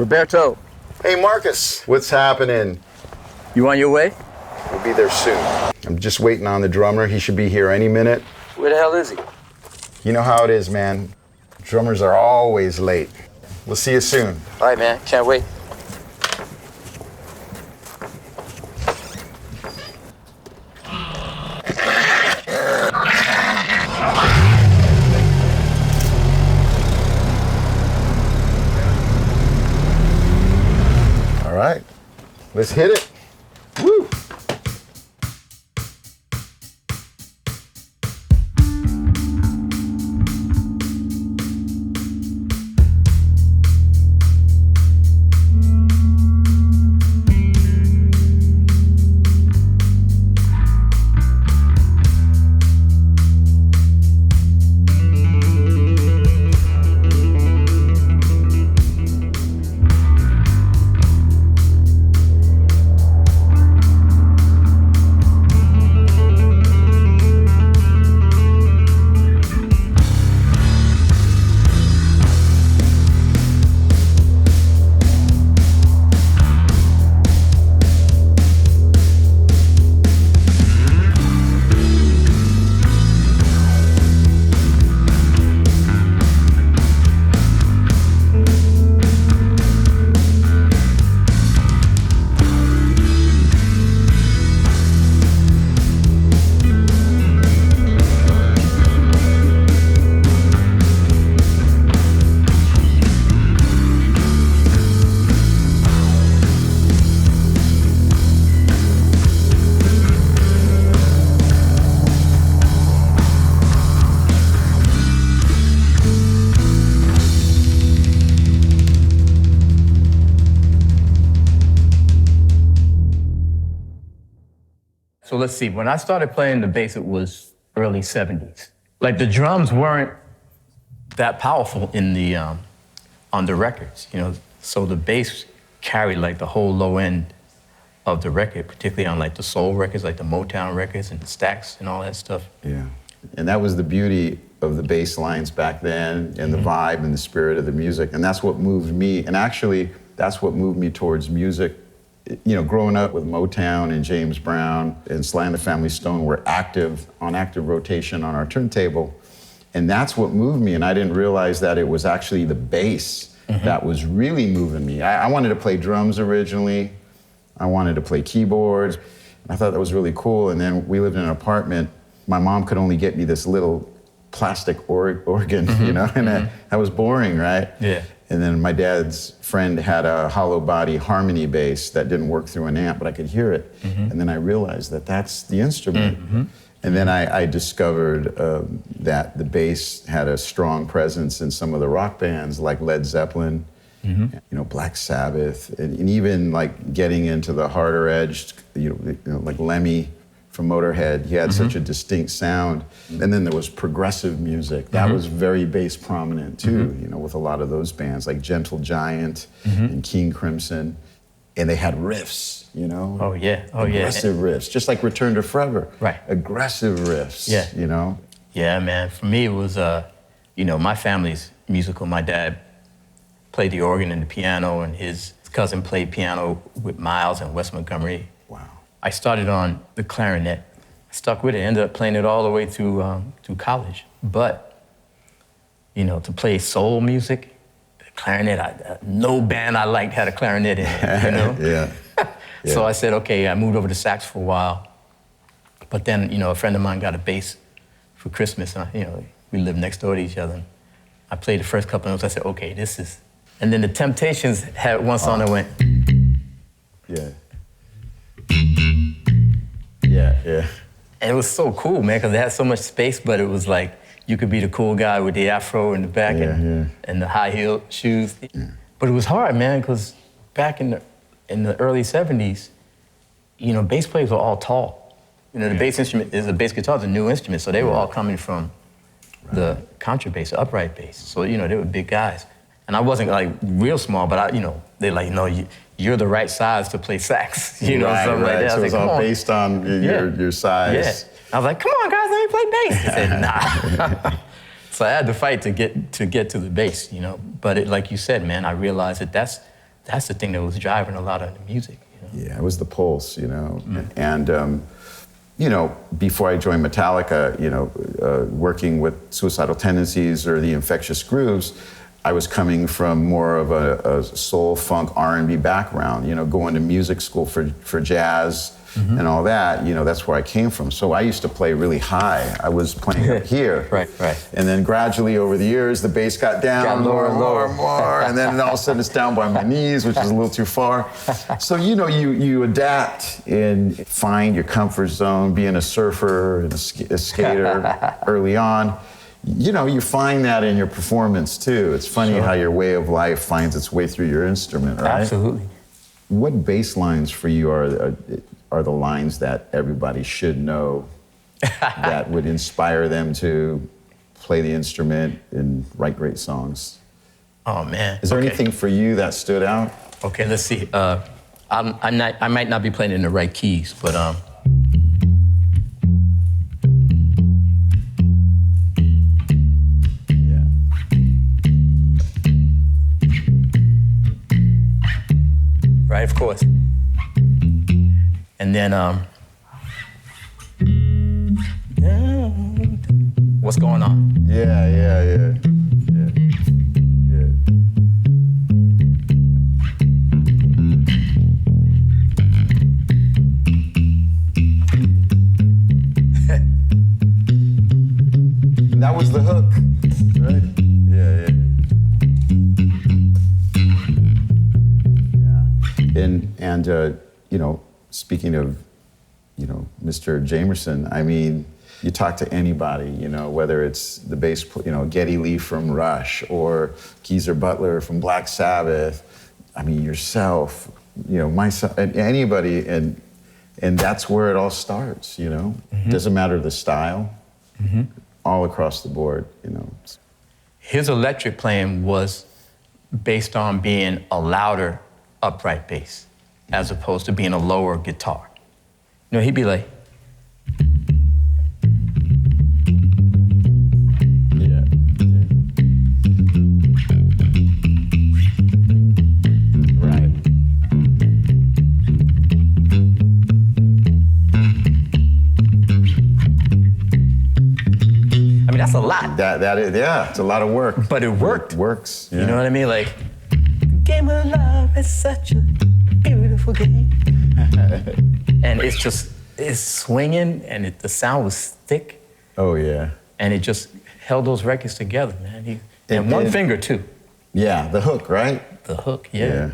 Roberto. Hey, Marcus, what's happening? You on your way? We'll be there soon. I'm just waiting on the drummer. He should be here any minute. Where the hell is he? You know how it is, man. Drummers are always late. We'll see you soon. All right, man. Can't wait. All right, let's hit it. Woo! So let's see, when I started playing the bass, it was early 70s. Like the drums weren't that powerful in the, on the records, you know? So the bass carried like the whole low end of the record, particularly on like the soul records, like the Motown records and the Stax and all that stuff. Yeah, and that was the beauty of the bass lines back then and the vibe and the spirit of the music. And that's what moved me. And actually, that's what moved me towards music. You know, growing up with Motown and James Brown and Sly and the Family Stone were active rotation on our turntable. And that's what moved me. And I didn't realize that it was actually the bass that was really moving me. I wanted to play drums originally. I wanted to play keyboards. And I thought that was really cool. And then we lived in an apartment. My mom could only get me this little plastic organ, you know, and that was boring, right? Yeah. And then my dad's friend had a hollow body harmony bass that didn't work through an amp, but I could hear it. And then I realized that that's the instrument. And then I discovered that the bass had a strong presence in some of the rock bands like Led Zeppelin, you know, Black Sabbath, and even like getting into the harder edged, you know, like Lemmy from Motorhead. He had such a distinct sound. And then there was progressive music. That was very bass prominent too, you know, with a lot of those bands like Gentle Giant and King Crimson. And they had riffs, you know? Oh yeah, aggressive riffs, just like Return to Forever. Right. Aggressive riffs, you know? Yeah, man, for me it was, you know, my family's musical. My dad played the organ and the piano, and his cousin played piano with Miles and Wes Montgomery. Wow. I started on the clarinet. I stuck with it, ended up playing it all the way through college. But, you know, to play soul music, the clarinet, no band I liked had a clarinet in it, you know? Yeah. So I said, okay, I moved over to sax for a while. But then, you know, a friend of mine got a bass for Christmas, and, you know, we lived next door to each other. I played the first couple of notes, I said, okay, this is... And then the Temptations had one song that went... Yeah. Yeah. And it was so cool, man, because it had so much space, but it was like you could be the cool guy with the afro in the back and the high-heeled shoes. Yeah. But it was hard, man, because back in the early 70s, you know, bass players were all tall. You know, the bass instrument is a bass guitar, is a new instrument, so they were all coming from the contrabass, the upright bass. So, you know, they were big guys. And I wasn't like real small, but you know, they're like, no, you're the right size to play sax, you know, something like that. So it's all based on your size. Yeah. I was like, come on, guys, let me play bass. They said, nah. So I had to fight to get to the bass, you know. But like you said, man, I realized that that's the thing that was driving a lot of the music. You know? Yeah, it was the pulse, you know. And, you know, before I joined Metallica, you know, working with Suicidal Tendencies or the Infectious Grooves, I was coming from more of a soul, funk, R&B background, you know, going to music school for jazz and all that, you know, that's where I came from. So I used to play really high. I was playing up here. Right. And then gradually over the years, the bass got down more and more. And then all of a sudden it's down by my knees, which is a little too far. So, you know, you adapt and find your comfort zone, being a surfer and a skater early on. You know, you find that in your performance too. It's funny how your way of life finds its way through your instrument, right? Absolutely. What bass lines for you are the lines that everybody should know that would inspire them to play the instrument and write great songs? Oh man. Is there anything for you that stood out? Okay, let's see. I might not be playing in the right keys, but right, of course. And then, what's going on? Yeah. That was the hook, right? Yeah. And you know, speaking of, you know, Mr. Jamerson, I mean, you talk to anybody, you know, whether it's the bass, you know, Geddy Lee from Rush or Geezer Butler from Black Sabbath, I mean, yourself, you know, myself, and anybody, and that's where it all starts, you know? Doesn't matter the style, all across the board, you know. His electric playing was based on being a louder upright bass as opposed to being a lower guitar. You know, he'd be like, Right. I mean, that's a lot. That is, yeah, it's a lot of work. But it worked. It works. You know what I mean? Like, game of love is such a beautiful game. And it's swinging, and the sound was thick. Oh, yeah. And it just held those records together, man. And one finger, too. Yeah, the hook, right? The hook, yeah.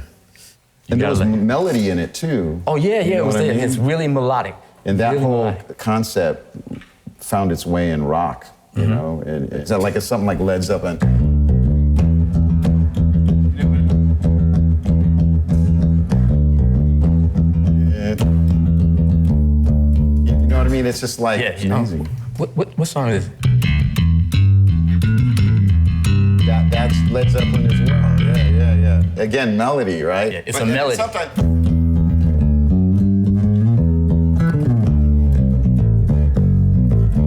And there was melody in it, too. Oh, yeah, You know what I mean? It's really melodic. And that really whole melodic. concept found its way in rock, you know? And it's like something like Led Zeppelin. You know what I mean? It's just like amazing. What song is it? That's Led Zeppelin as well. Yeah. Again, melody, right? Yeah, it's a melody.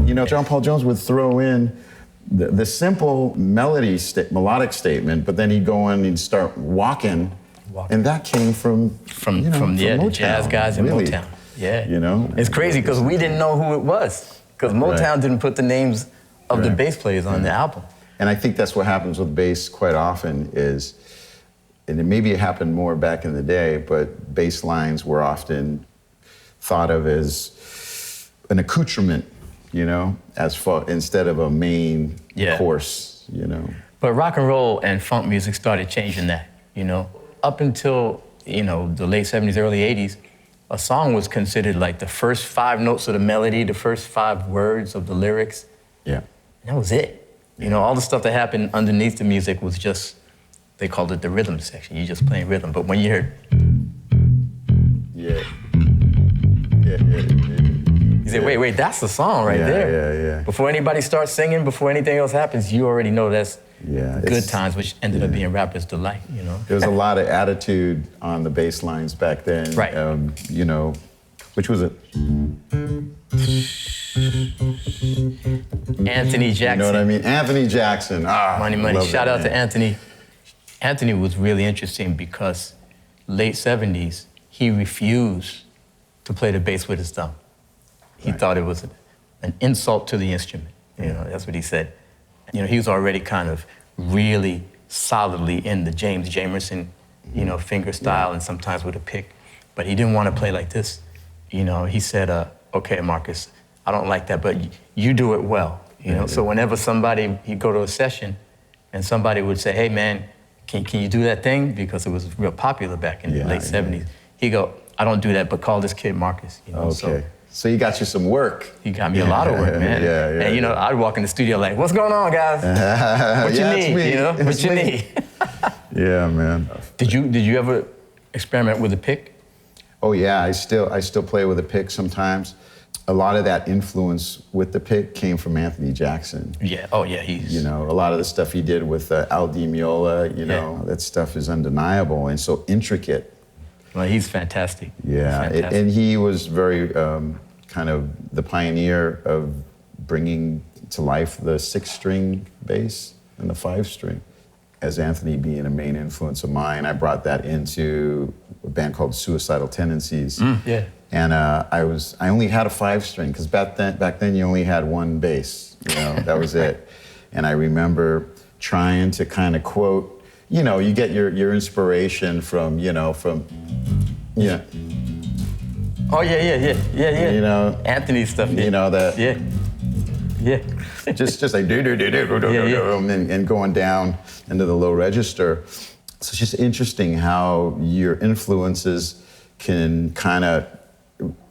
You know, John Paul Jones would throw in the simple melodic statement, but then he'd go in and he'd start walking. And that came from the jazz guys in really. Motown. Yeah. You know? It's crazy because we didn't know who it was. Because Motown didn't put the names of the bass players on the album. And I think that's what happens with bass quite often is, and maybe it happened more back in the day, but bass lines were often thought of as an accoutrement, you know, instead of a main course, you know. But rock and roll and funk music started changing that, you know. Up until, you know, the late 70s, early 80s, a song was considered like the first 5 notes of the melody, the first 5 words of the lyrics. Yeah. And that was it. You know, all the stuff that happened underneath the music was just, they called it the rhythm section. You're just playing rhythm. But when you heard, Yeah. you say, wait, that's the song right there. Yeah. Before anybody starts singing, before anything else happens, you already know that's Good Times, which ended up being Rapper's Delight, you know? There was a lot of attitude on the bass lines back then. Right. You know, which was it? Anthony Jackson. You know what I mean? Anthony Jackson. Money. love Shout that out to man. Anthony. Anthony was really interesting because late 70s, he refused to play the bass with his thumb. He thought it was an insult to the instrument. You know, that's what he said. You know, he was already kind of really solidly in the Jamerson, you know, finger style and sometimes with a pick, but he didn't want to play like this. You know, he said, okay, Marcus, I don't like that, but you do it well. You know, so whenever he'd go to a session and somebody would say, hey man, can you do that thing? Because it was real popular back in the late 70s. He'd go, I don't do that, but call this kid Marcus. You know, so he got you some work. He got me a lot of work, man. And you know, I'd walk in the studio like, what's going on, guys? What you need, you know? What you need? Yeah, man. Did you ever experiment with a pick? Oh yeah, I still play with a pick sometimes. A lot of that influence with the pick came from Anthony Jackson. Yeah, oh yeah, he's... You know, a lot of the stuff he did with Al Di Meola, you know, that stuff is undeniable and so intricate. Well, he's fantastic. Yeah, he's fantastic. And he was very kind of the pioneer of bringing to life the 6-string bass and the 5-string. As Anthony being a main influence of mine, I brought that into a band called Suicidal Tendencies. Yeah. And I only had a 5-string because back then you only had one bass. You know, that was it. And I remember trying to kind of quote. You know, you get your inspiration from. Yeah. Oh yeah. You know, Anthony's stuff. You know that. Yeah. just like do and going down into the low register. So it's just interesting how your influences can kind of,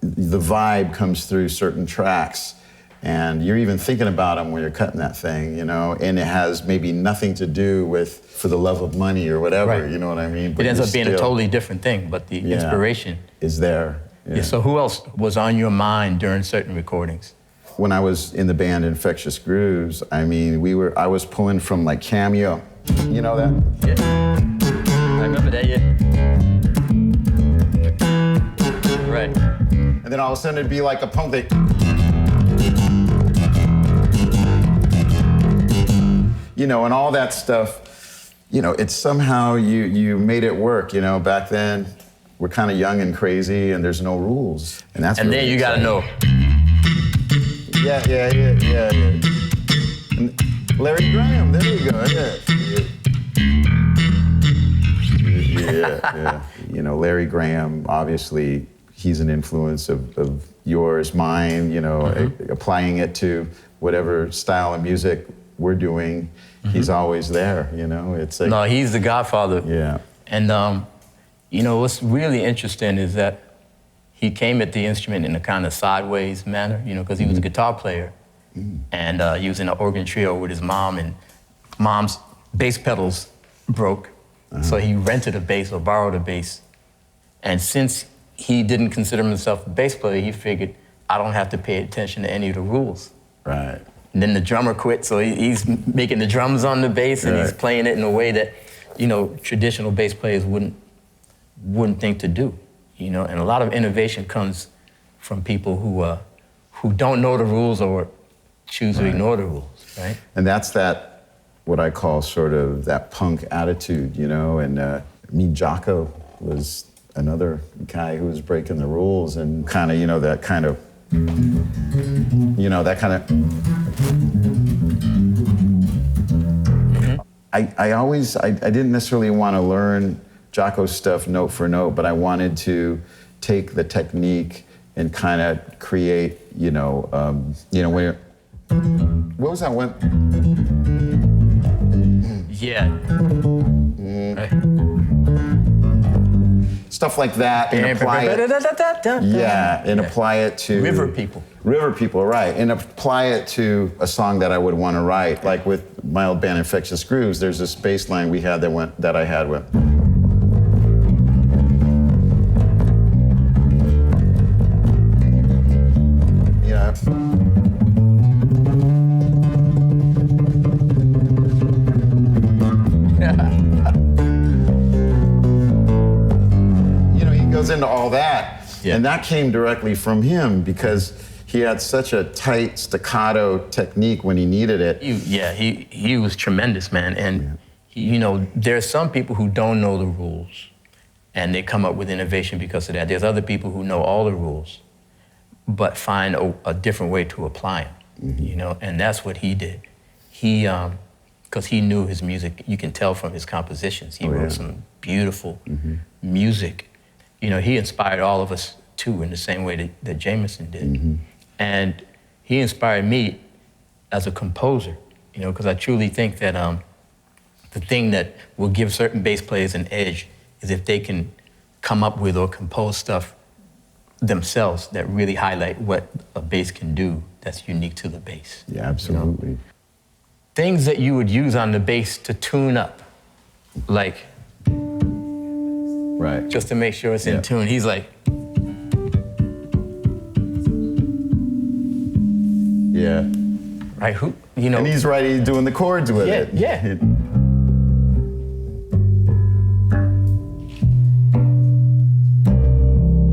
the vibe comes through certain tracks. And you're even thinking about them when you're cutting that thing, you know, and it has maybe nothing to do with for the love of money or whatever, you know what I mean? But it ends up being a totally different thing, but the inspiration is there. Yeah, so who else was on your mind during certain recordings? When I was in the band Infectious Grooves, I mean, I was pulling from like Cameo, you know that? Yeah, I remember that, yeah. Right. And then all of a sudden it'd be like a pump, you know, and all that stuff, you know, it's somehow you made it work, you know. Back then, we're kind of young and crazy, and there's no rules, and that's. And really then you exciting. gotta know. Yeah. And Larry Graham, there you go. Yeah. You know, Larry Graham, obviously, he's an influence of yours, mine. You know, applying it to whatever style of music we're doing. He's always there, you know. It's like, no, he's the godfather. Yeah. And you know, what's really interesting is that he came at the instrument in a kind of sideways manner, you know, because he was a guitar player. And he was in an organ trio with his mom, and mom's bass pedals broke. So he rented a bass or borrowed a bass. And since he didn't consider himself a bass player, he figured, I don't have to pay attention to any of the rules. Right. And then the drummer quit, so he's making the drums on the bass, and he's playing it in a way that, you know, traditional bass players wouldn't think to do, you know. And a lot of innovation comes from people who don't know the rules or choose to ignore the rules, right? And that's that, what I call sort of that punk attitude, you know. And Jocko was another guy who was breaking the rules and kind of, you know, that kind of. You know, that kind of. I didn't necessarily want to learn Jocko's stuff note for note, but I wanted to take the technique and kind of create, you know, when you're. What was that one? Yeah. Right. Stuff like that, and apply it. Yeah, and apply it to River People. River People, right? And apply it to a song that I would want to write. Like with my old band Infectious Grooves, there's this bass line we had that I had with. Yeah. Goes into all that, and that came directly from him because he had such a tight staccato technique when he needed it. He was tremendous, man. And you know, there's some people who don't know the rules, and they come up with innovation because of that. There's other people who know all the rules, but find a different way to apply them, you know, and that's what he did. He, because he knew his music, you can tell from his compositions. He wrote some beautiful music. You know, he inspired all of us too in the same way that Jamerson did. And he inspired me as a composer, you know, because I truly think that the thing that will give certain bass players an edge is if they can come up with or compose stuff themselves that really highlight what a bass can do that's unique to the bass. Yeah, absolutely. You know? Things that you would use on the bass to tune up, like, right, just to make sure it's in tune. He's like, yeah, right, who, you know. and he's right, he's doing the chords with it. Yeah.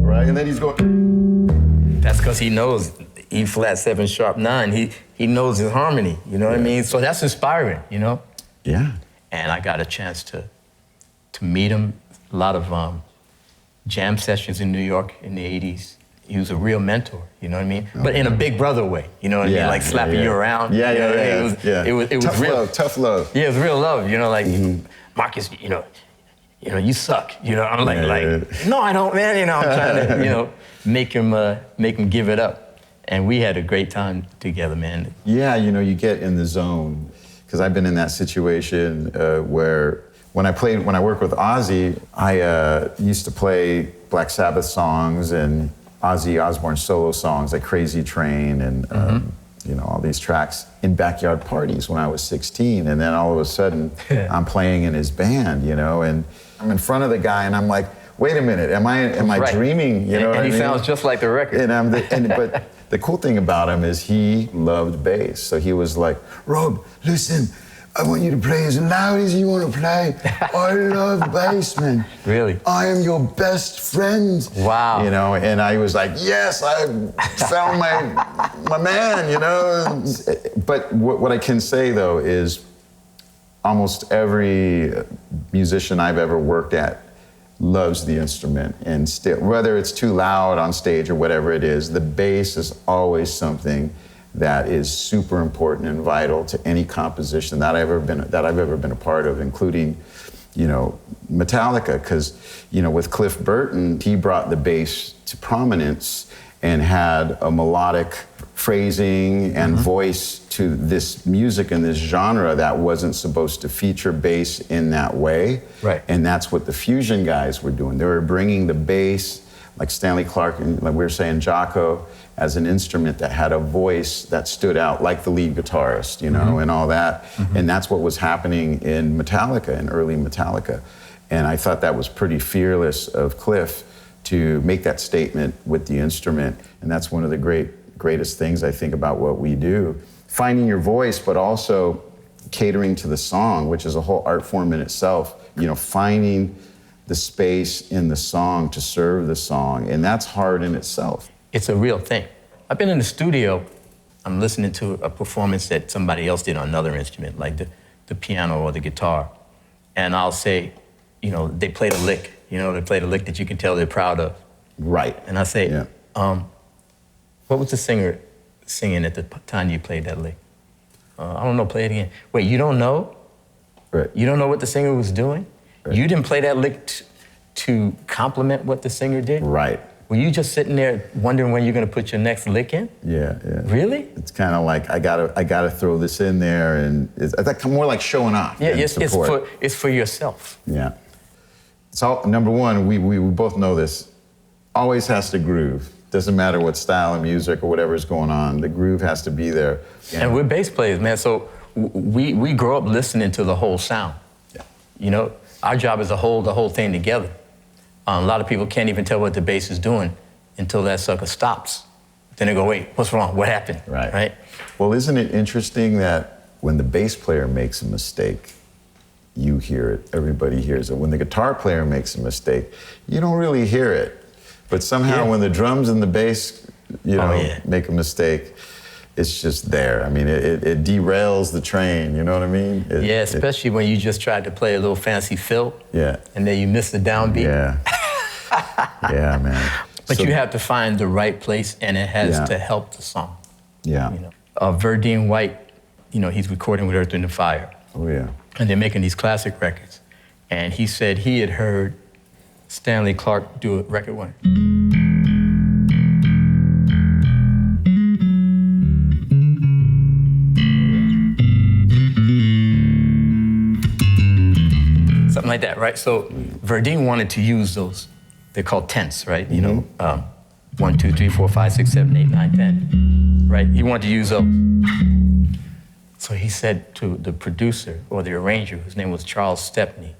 Right, and then he's going. That's because he knows E flat 7 sharp 9. He knows his harmony, you know what I mean? So that's inspiring, you know? Yeah. And I got a chance to meet him. A lot of jam sessions in New York in the 80s. He was a real mentor, you know what I mean? Okay. But in a big brother way, you know what I mean? Like slapping you around. Yeah, you know what I mean? yeah. It was tough real love, tough love. Yeah, it was real love, you know, like, Marcus, you know, you suck, you know? I'm like, no, I don't, man, you know, I'm trying to, you know, make him give it up. And we had a great time together, man. Yeah, you know, you get in the zone. Because I've been in that situation where when I worked with Ozzy, I used to play Black Sabbath songs and Ozzy Osbourne solo songs like Crazy Train and you know, all these tracks in backyard parties when I was 16. And then all of a sudden, I'm playing in his band, you know, and I'm in front of the guy and I'm like, wait a minute, am I dreaming? You know what I mean? And he sounds just like the record. But the cool thing about him is he loved bass. So he was like, Rob, listen, I want you to play as loud as you want to play. I love bass, man. Really? I am your best friend. Wow. You know, and I was like, yes, I found my man, you know. But what I can say, though, is almost every musician I've ever worked at loves the instrument, and still, whether it's too loud on stage or whatever it is, the bass is always something that is super important and vital to any composition that I've ever been a part of, including, you know, Metallica, because, you know, with Cliff Burton, he brought the bass to prominence and had a melodic phrasing and voice to this music and this genre that wasn't supposed to feature bass in that way. Right. And that's what the fusion guys were doing. They were bringing the bass, like Stanley Clarke, and like we were saying, Jocko, as an instrument that had a voice that stood out, like the lead guitarist, you know, and all that. And that's what was happening in Metallica, in early Metallica. And I thought that was pretty fearless of Cliff to make that statement with the instrument. And that's one of the greatest things I think about what we do. Finding your voice, but also catering to the song, which is a whole art form in itself. You know, finding the space in the song to serve the song. And that's hard in itself. It's a real thing. I've been in the studio, I'm listening to a performance that somebody else did on another instrument, like the piano or the guitar. And I'll say, you know, they played a lick, you know, they played a lick that you can tell they're proud of. Right. And I say, what was the singer singing at the time you played that lick? I don't know, play it again. Wait, you don't know? Right. You don't know what the singer was doing? Right. You didn't play that lick to complement what the singer did? Right. Were you just sitting there wondering when you're gonna put your next lick in? Yeah. Really? It's kind of like I gotta throw this in there, and it's more like showing off. Yeah, than support. it's for yourself. Yeah. It's all, number one, we both know this. Always has to groove. Doesn't matter what style of music or whatever is going on. The groove has to be there. And we're bass players, man. So we grow up listening to the whole sound. Yeah. You know, our job is to hold the whole thing together. A lot of people can't even tell what the bass is doing until that sucker stops. Then they go, wait, what's wrong? What happened? Right? Well, isn't it interesting that when the bass player makes a mistake, you hear it, everybody hears it. When the guitar player makes a mistake, you don't really hear it. But somehow when the drums and the bass, you know, make a mistake, it's just there. I mean, it derails the train, you know what I mean? Especially when you just tried to play a little fancy fill. Yeah. And then you miss the downbeat. Yeah. Yeah, man. But So- you have to find the right place, and it has Yeah. to help the song. Yeah. You know, Verdine White, you know, he's recording with Earth, Wind & Fire, Oh, yeah. and they're making these classic records. And he said he had heard Stanley Clarke do a record one. Something like that, right? So Verdine wanted to use those. They're called tenths, right? You know, 1, 2, 3, 4, 5, 6, 7, 8, 9, 10, right? He wanted to use those. So he said to the producer or the arranger, whose name was Charles Stepney,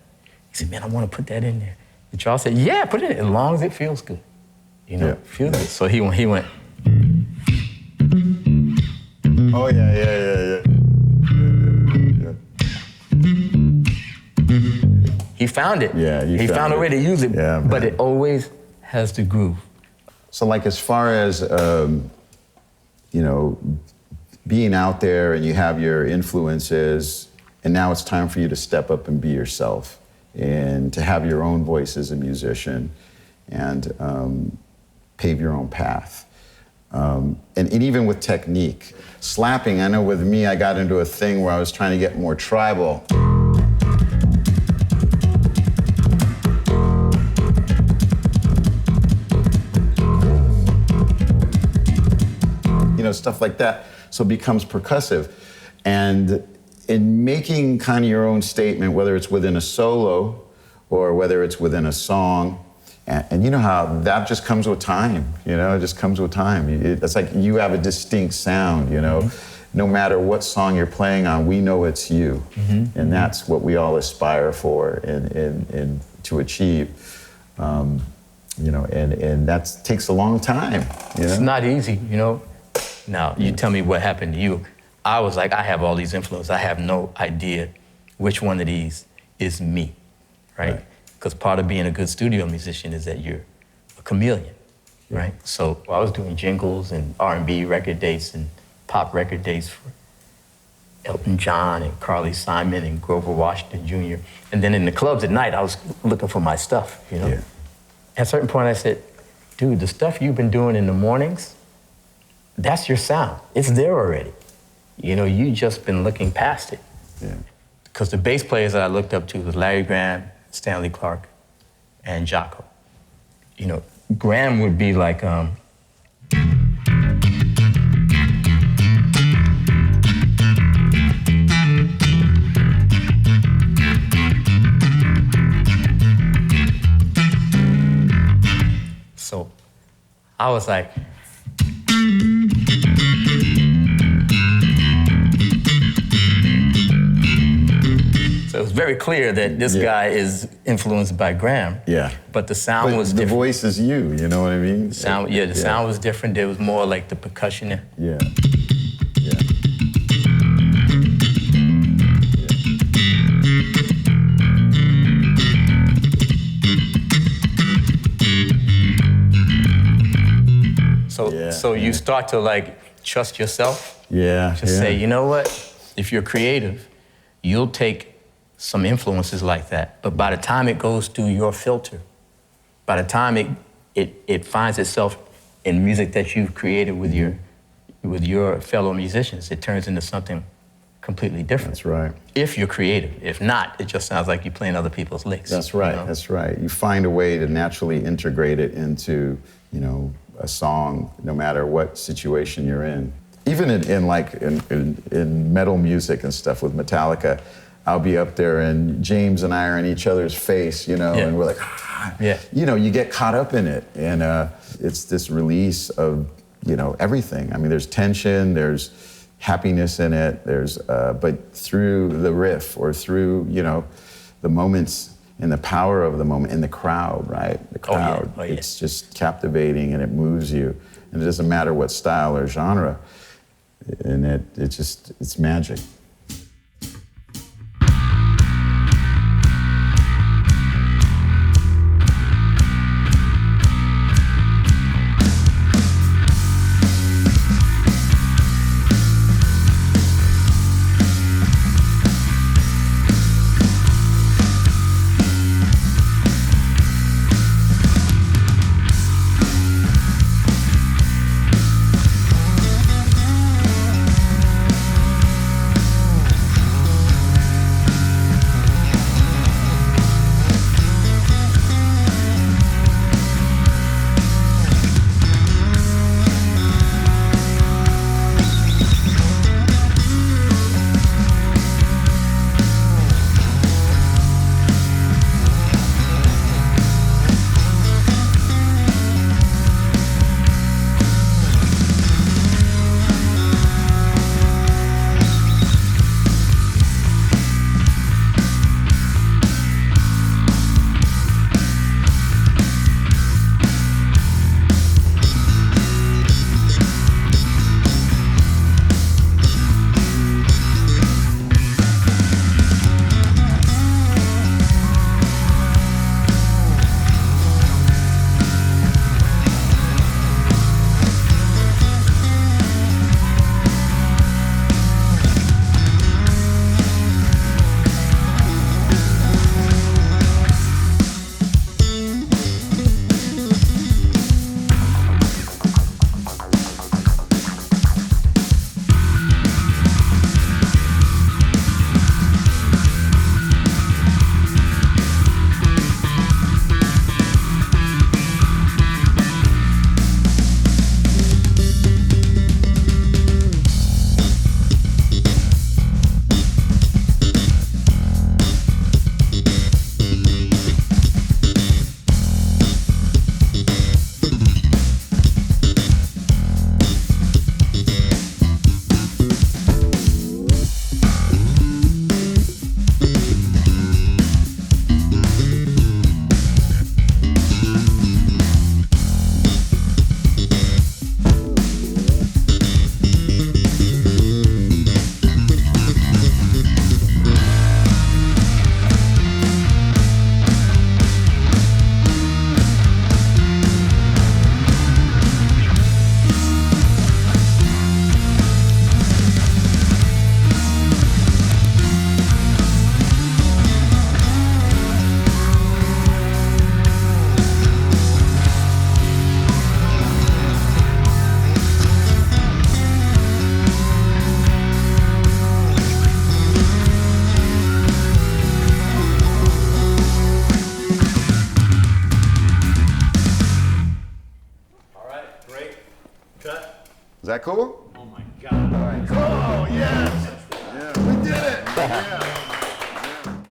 he said, man, I want to put that in there. And Charles said, yeah, put it in, as long as it feels good. You know, Yeah. feels good. So he went, Oh, yeah. he found it. Yeah, he found a way to use it, Yeah, but man. it always has the groove. So, like, as far as, you know, being out there and you have your influences, and now it's time for you to step up and be yourself and to have your own voice as a musician and pave your own path. And even with technique. Slapping, I know with me, I got into a thing where I was trying to get more tribal. You know, stuff like that. So it becomes percussive. And in making kind of your own statement, whether it's within a solo or whether it's within a song, and you know how that just comes with time, you know, it just comes with time. It's like you have a distinct sound, you know. Mm-hmm. No matter what song you're playing on, we know it's you. Mm-hmm. And that's what we all aspire for and to achieve. You know, and that takes a long time, you know? It's not easy, you know. Now, you tell me what happened to you. I was like, I have all these influences. I have no idea which one of these is me, right? Because part of being a good studio musician is that you're a chameleon, right? So I was doing jingles and R&B record dates and pop record dates for Elton John and Carly Simon and Grover Washington Jr. And then in the clubs at night, I was looking for my stuff, you know? Yeah. At a certain point, I said, dude, the stuff you've been doing in the mornings, that's your sound. It's there already. You know, you just been looking past it. Yeah. Because the bass players that I looked up to was Larry Graham, Stanley Clarke, and Jocko. You know, Graham would be like, so I was like, so it was very clear that this guy is influenced by Graham. Yeah. But the sound But was the different. voice is you know what I mean? The sound was different. There was more like the percussion there. Yeah. So you start to like trust yourself. Yeah. Just say, you know what? If you're creative, you'll take some influences like that. But by the time it goes through your filter, by the time it finds itself in music that you've created with your fellow musicians, it turns into something completely different. That's right. If you're creative. If not, it just sounds like you're playing other people's licks. That's right. You know? That's right. You find a way to naturally integrate it into, you know, a song, no matter what situation you're in. Even in metal music and stuff with Metallica, I'll be up there and James and I are in each other's face, you know, and we're like, you know, you get caught up in it. And it's this release of, you know, everything. I mean, there's tension, there's happiness in it, but through the riff or through, you know, the moments and the power of the moment in the crowd, right? The crowd, it's just captivating and it moves you. And it doesn't matter what style or genre. And it's magic. Cut. Is that cool? Oh my God. All right. Cool. Yes. Yeah, we did it. Yeah.